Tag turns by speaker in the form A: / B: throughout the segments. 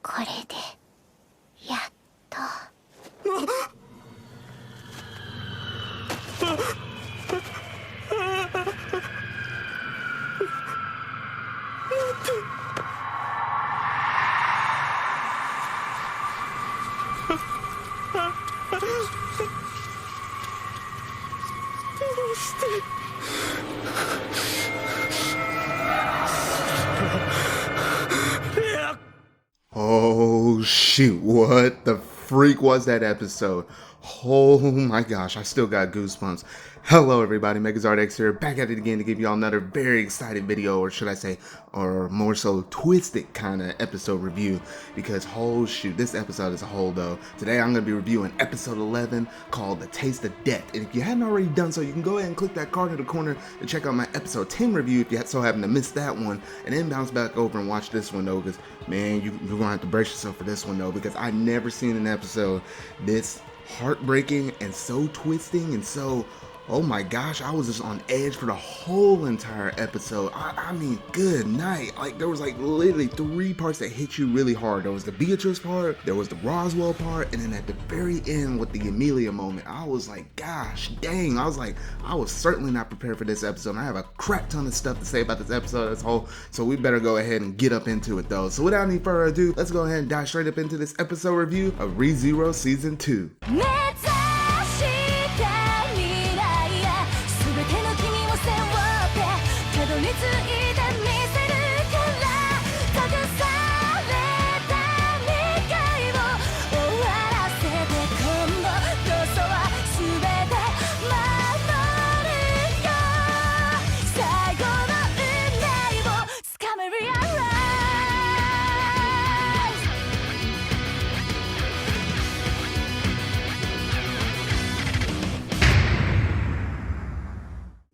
A: これでやっと。
B: Oh shoot, what the freak was that episode? Oh my gosh, I still got goosebumps. Hello everybody, Megazard here, back at it again to give y'all another very excited video, or should I say, or more so twisted kind of episode review, because oh shoot, this episode is a whole though. Today I'm going to be reviewing episode 11 called The Taste of Death, and if you hadn't already done so, you can go ahead and click that card in the corner and check out my episode 10 review if you so happen to miss that one, and then bounce back over and watch this one though, because man, you're going to have to brace yourself for this one though, because I never seen an episode this heartbreaking and so twisting and so, oh my gosh, I was just on edge for the whole entire episode. I mean, good night. Like, there was like literally 3 parts that hit you really hard. There was the Beatrice part, there was the Roswell part, and then at the very end with the Emilia moment, I was like, gosh dang. I was like, I was certainly not prepared for this episode. And I have a crap ton of stuff to say about this episode as a whole, so we better go ahead and get up into it though. So without any further ado, let's go ahead and dive straight up into this episode review of ReZero Season 2.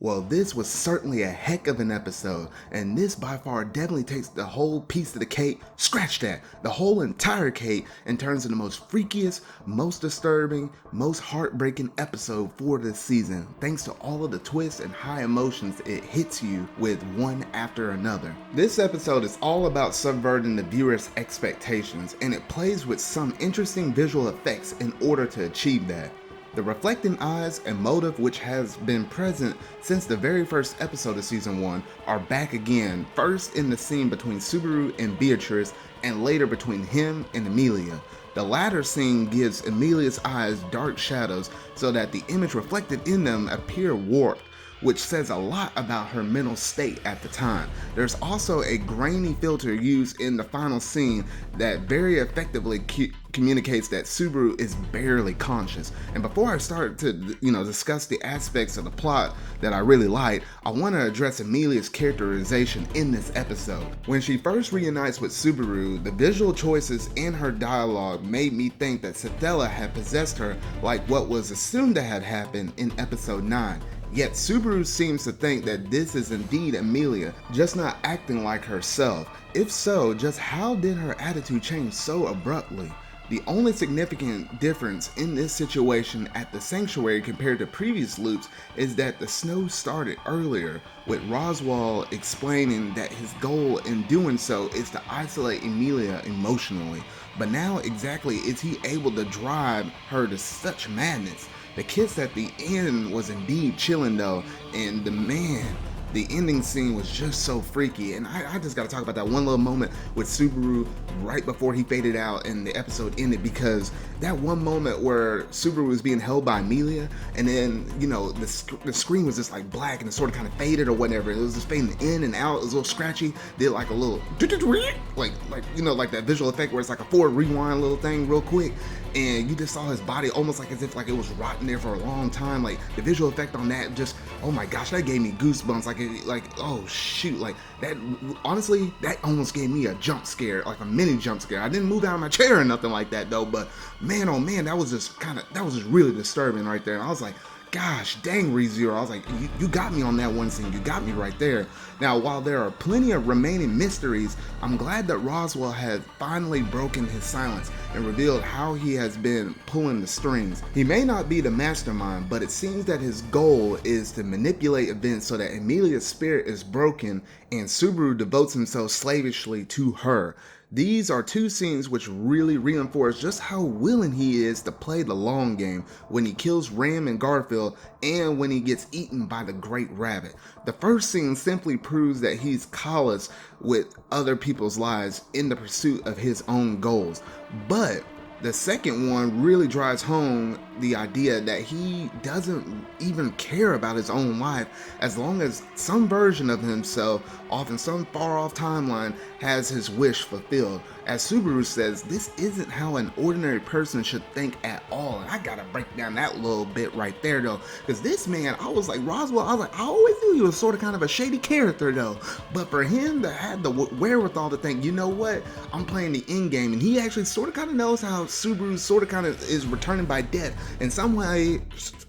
B: Well, this was certainly a heck of an episode, and this by far definitely takes the whole piece of the cake, scratch that, the whole entire cake, and turns into the most freakiest, most disturbing, most heartbreaking episode for this season, thanks to all of the twists and high emotions it hits you with one after another. This episode is all about subverting the viewer's expectations, and it plays with some interesting visual effects in order to achieve that. The reflecting eyes and motive, which has been present since the very first episode of season 1, are back again, first in the scene between Subaru and Beatrice, and later between him and Emilia. The latter scene gives Emilia's eyes dark shadows so that the image reflected in them appear warped, which says a lot about her mental state at the time. There's also a grainy filter used in the final scene that very effectively communicates that Subaru is barely conscious. And before I start to discuss the aspects of the plot that I really like, I want to address Emilia's characterization in this episode. When she first reunites with Subaru, the visual choices in her dialogue made me think that Stella had possessed her, like what was assumed to have happened in episode 9. Yet Subaru seems to think that this is indeed Emilia, just not acting like herself. If so, just how did her attitude change so abruptly? The only significant difference in this situation at the sanctuary compared to previous loops is that the snow started earlier, with Roswell explaining that his goal in doing so is to isolate Emilia emotionally. But now exactly is he able to drive her to such madness? The kiss at the end was indeed chilling though, and the ending scene was just so freaky. And I just gotta talk about that one little moment with Subaru right before he faded out and the episode ended, because that one moment where Subaru was being held by Emilia, and then the screen was just like black and it sort of kind of faded or whatever. It was just fading in and out. It was a little scratchy. Did like a little like that visual effect where it's like a forward rewind little thing real quick, and you just saw his body almost like as if like it was rotting there for a long time. Like the visual effect on that, just, oh my gosh, that gave me goosebumps. Like oh shoot, like that, honestly, that almost gave me a jump scare, like a mini jump scare. I didn't move out of my chair or nothing like that though, but man, oh man, that was just really disturbing right there. And I was like, gosh dang, ReZero, I was like, you got me on that one scene. You got me right there. Now, while there are plenty of remaining mysteries, I'm glad that Roswell has finally broken his silence and revealed how he has been pulling the strings. He may not be the mastermind, but it seems that his goal is to manipulate events so that Emilia's spirit is broken and Subaru devotes himself slavishly to her. These are two scenes which really reinforce just how willing he is to play the long game when he kills Ram and Garfield and when he gets eaten by the Great Rabbit. The first scene simply proves that he's callous with other people's lives in the pursuit of his own goals. But the second one really drives home the idea that he doesn't even care about his own life as long as some version of himself off in some far off timeline has his wish fulfilled. As Subaru says, this isn't how an ordinary person should think at all. And I gotta break down that little bit right there though, because this man, I was like, Roswell, I always knew he was sort of kind of a shady character though, but for him to have the wherewithal to think, you know what, I'm playing the end game, and he actually sort of kind of knows how Subaru sort of kind of is returning by death in some way,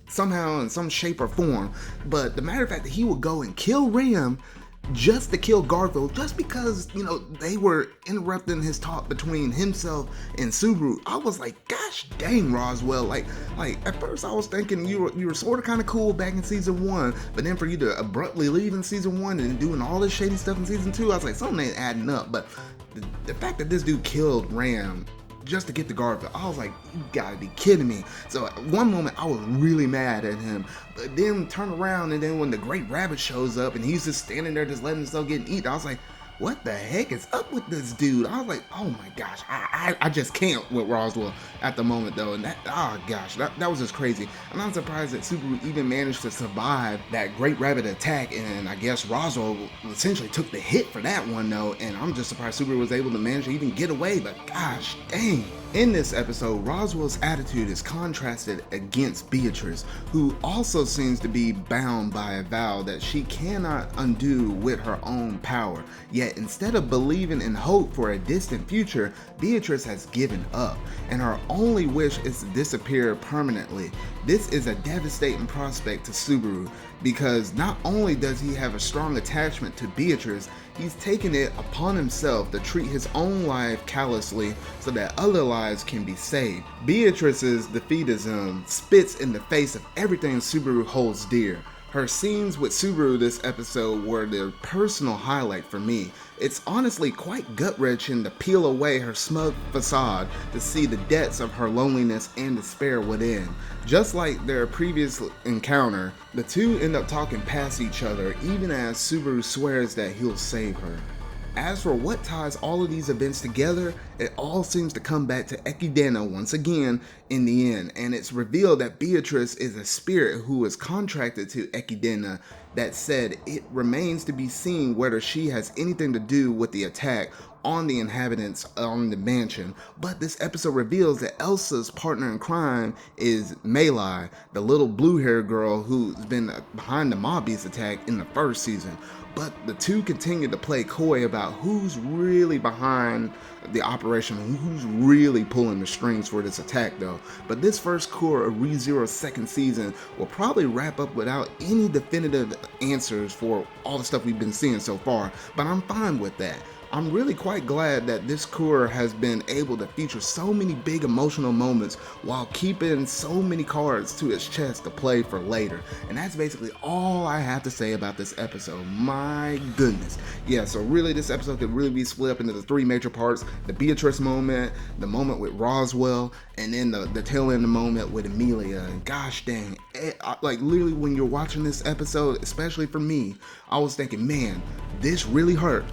B: somehow, in some shape or form. But the matter of fact that he would go and kill Ram just to kill Garfield, just because, you know, they were interrupting his talk between himself and Subaru. I was like, gosh dang, Roswell. Like at first I was thinking you were sort of kind of cool back in season 1, but then for you to abruptly leave in season 1 and doing all this shady stuff in season 2, I was like, something ain't adding up. But the fact that this dude killed Ram just to get the Garfield, I was like, you gotta be kidding me. So at one moment I was really mad at him, but then turn around, and then when the Great Rabbit shows up and he's just standing there just letting himself get eaten, I was like, what the heck is up with this dude? I was like, oh my gosh, I just can't with Roswell at the moment though. And that, oh gosh, that was just crazy. I'm not surprised that Subaru even managed to survive that Great Rabbit attack, and I guess Roswell essentially took the hit for that one though, and I'm just surprised Subaru was able to manage to even get away, but gosh dang. In this episode, Roswell's attitude is contrasted against Beatrice, who also seems to be bound by a vow that she cannot undo with her own power. Yet instead of believing in hope for a distant future, Beatrice has given up, and her only wish is to disappear permanently. This is a devastating prospect to Subaru, because not only does he have a strong attachment to Beatrice, he's taken it upon himself to treat his own life callously so that other lives can be saved. Beatrice's defeatism spits in the face of everything Subaru holds dear. Her scenes with Subaru this episode were the personal highlight for me. It's honestly quite gut-wrenching to peel away her smug facade to see the depths of her loneliness and despair within. Just like their previous encounter, the two end up talking past each other even as Subaru swears that he'll save her. As for what ties all of these events together, it all seems to come back to Echidna once again in the end, and it's revealed that Beatrice is a spirit who is contracted to Echidna. That said, it remains to be seen whether she has anything to do with the attack on the inhabitants on the mansion, but this episode reveals that Elsa's partner in crime is Melee, the little blue-haired girl who's been behind the mob beast attack in the first season. But the two continue to play coy about who's really behind the operation, who's really pulling the strings for this attack though. But this first core of ReZero's second season will probably wrap up without any definitive answers for all the stuff we've been seeing so far, but I'm fine with that. I'm really quite glad that this core has been able to feature so many big emotional moments while keeping so many cards to its chest to play for later. And that's basically all I have to say about this episode. My goodness. Yeah, so really this episode could really be split up into the 3 major parts: the Beatrice moment, the moment with Roswell, and then the tail end moment with Amelia. And gosh dang, like literally when you're watching this episode, especially for me, I was thinking, man, this really hurt,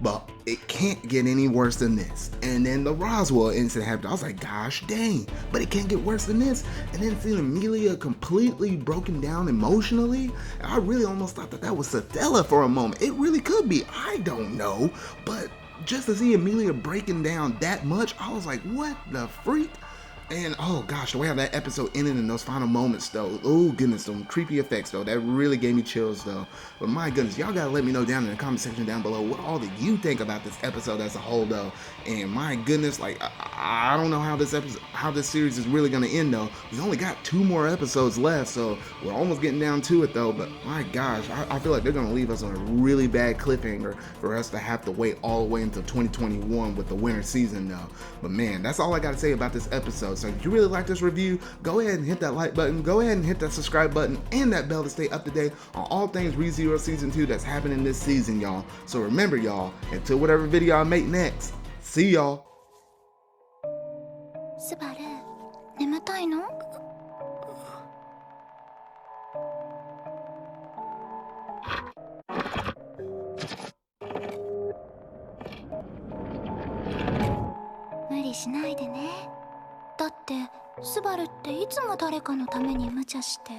B: but it can't get any worse than this. And then the Roswell incident happened. I was like, gosh dang, but it can't get worse than this. And then seeing Amelia completely broken down emotionally, I really almost thought that was Stella for a moment. It really could be, I don't know. But just to see Amelia breaking down that much, I was like, what the freak? And oh gosh, the way how that episode ended in those final moments though, oh goodness, some creepy effects though, that really gave me chills though. But my goodness, y'all gotta let me know down in the comment section down below what all do you think about this episode as a whole though. And my goodness, like I don't know how this series is really gonna end though. We only got 2 more episodes left, so we're almost getting down to it though. But my gosh, I feel like they're gonna leave us on a really bad cliffhanger for us to have to wait all the way until 2021 with the winter season though. But man, that's all I gotta say about this episode. So if you really like this review, go ahead and hit that like button, go ahead and hit that subscribe button and that bell to stay up to date on all things ReZero Season 2 that's happening this season, y'all. So remember, y'all, until whatever video I make next, See y'all.
A: スバル、眠たいの？無理しないでね。だってスバルっていつも誰かのために無茶して。